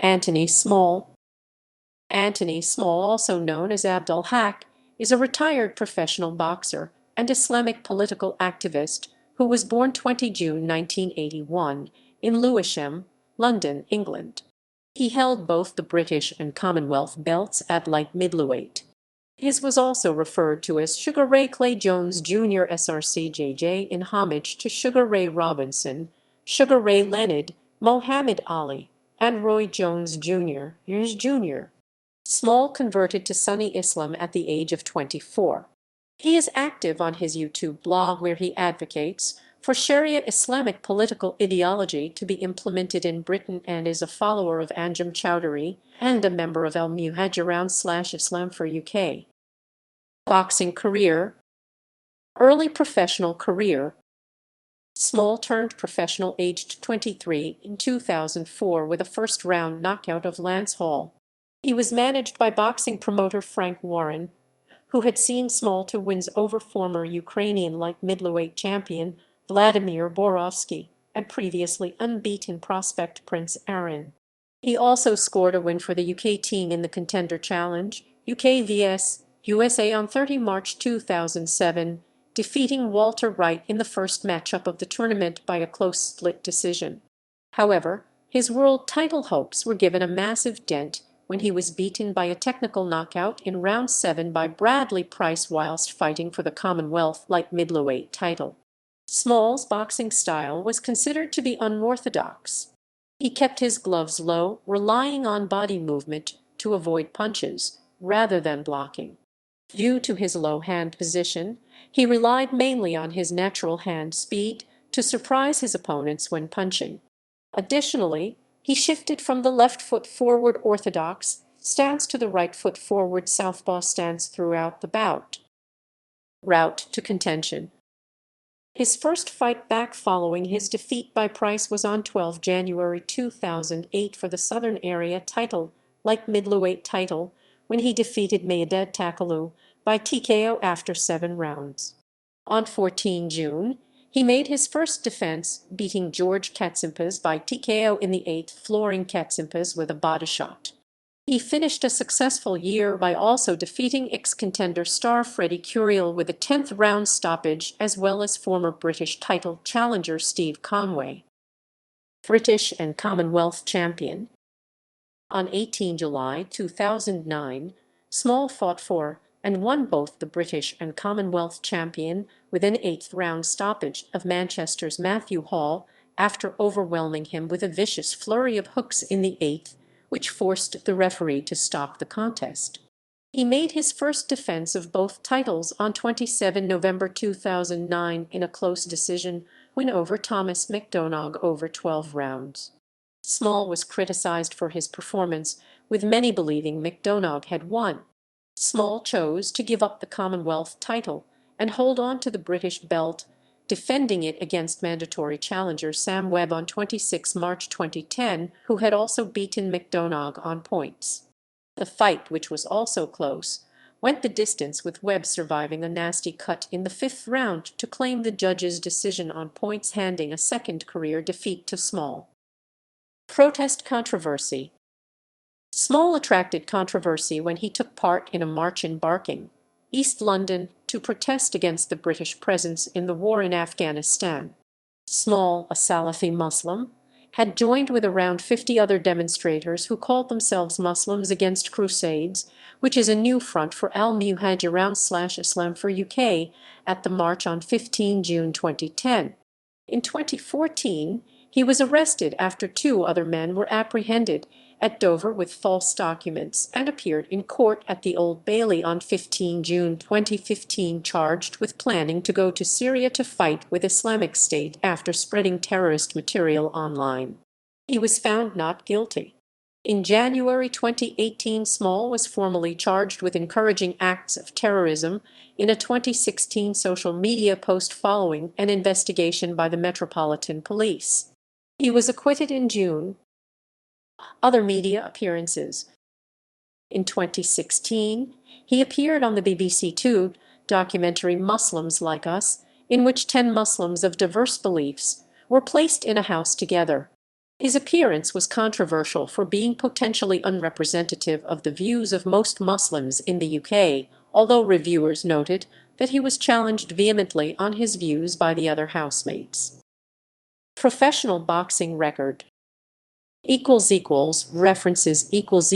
Anthony Small. Anthony Small, also known as Abdul Haq, is a retired professional boxer and Islamic political activist who was born 20 June 1981 in Lewisham, London, England. He held both the British and Commonwealth belts at light middleweight. His was also referred to as Sugar Ray Clay Jones Jr. SRCJJ in homage to Sugar Ray Robinson, Sugar Ray Leonard, Muhammad Ali, and Roy Jones Jr. Small converted to Sunni Islam at the age of 24. He is active on his YouTube blog where he advocates for Sharia Islamic political ideology to be implemented in Britain and is a follower of Anjem Choudary and a member of Al-Muhajiroun/Islam for UK. Boxing career. Early professional career. Small turned professional aged 23 in 2004 with a first-round knockout of Lance Hall. He was managed by boxing promoter Frank Warren, who had seen Small to wins over former Ukrainian light middleweight champion Vladimir Borovsky and previously unbeaten prospect Prince Aaron. He also scored a win for the UK team in the Contender Challenge, UK vs. USA on 30 March 2007, defeating Walter Wright in the first matchup of the tournament by a close split decision. However, his world title hopes were given a massive dent when he was beaten by a technical knockout in round 7 by Bradley Price whilst fighting for the Commonwealth light middleweight title. Small's boxing style was considered to be unorthodox. He kept his gloves low, relying on body movement to avoid punches, rather than blocking. Due to his low hand position, he relied mainly on his natural hand speed to surprise his opponents when punching. Additionally, he shifted from the left foot forward orthodox stance to the right foot forward southpaw stance throughout the bout. Route to contention. His first fight back following his defeat by Price was on 12 January 2008 for the Southern Area title, light middleweight title, when he defeated Mayaded Takalu by TKO after 7 rounds. On 14 June, he made his first defense, beating George Katsimpas by TKO in the 8th, flooring Katsimpas with a body shot. He finished a successful year by also defeating ex-contender star Freddie Curiel with a 10th round stoppage, as well as former British title challenger Steve Conway. British and Commonwealth champion. On 18 July 2009, Small fought for and won both the British and Commonwealth champion with an 8th round stoppage of Manchester's Matthew Hall after overwhelming him with a vicious flurry of hooks in the 8th, which forced the referee to stop the contest. He made his first defense of both titles on 27 November 2009 in a close decision win over Thomas McDonough over 12 rounds. Small was criticized for his performance, with many believing McDonough had won. Small chose to give up the Commonwealth title and hold on to the British belt, defending it against mandatory challenger Sam Webb on 26 March 2010, who had also beaten McDonough on points. The fight, which was also close, went the distance with Webb surviving a nasty cut in the 5th round to claim the judge's decision on points, handing a second career defeat to Small. Protest controversy. Small attracted controversy when he took part in a march in Barking, East London, to protest against the British presence in the war in Afghanistan. Small, a Salafi Muslim, had joined with around 50 other demonstrators who called themselves Muslims Against Crusades, which is a new front for Al-Muhajiroun/Islam for UK, at the march on 15 June 2010. In 2014, he was arrested after 2 other men were apprehended at Dover with false documents and appeared in court at the Old Bailey on 15 June 2015, charged with planning to go to Syria to fight with Islamic State after spreading terrorist material online. He was found not guilty. In January 2018, Small was formally charged with encouraging acts of terrorism in a 2016 social media post following an investigation by the Metropolitan Police. He was acquitted in June. Other media appearances. In 2016, he appeared on the BBC Two documentary Muslims Like Us, in which 10 Muslims of diverse beliefs were placed in a house together. His appearance was controversial for being potentially unrepresentative of the views of most Muslims in the UK, although reviewers noted that he was challenged vehemently on his views by the other housemates. Professional boxing record. References equals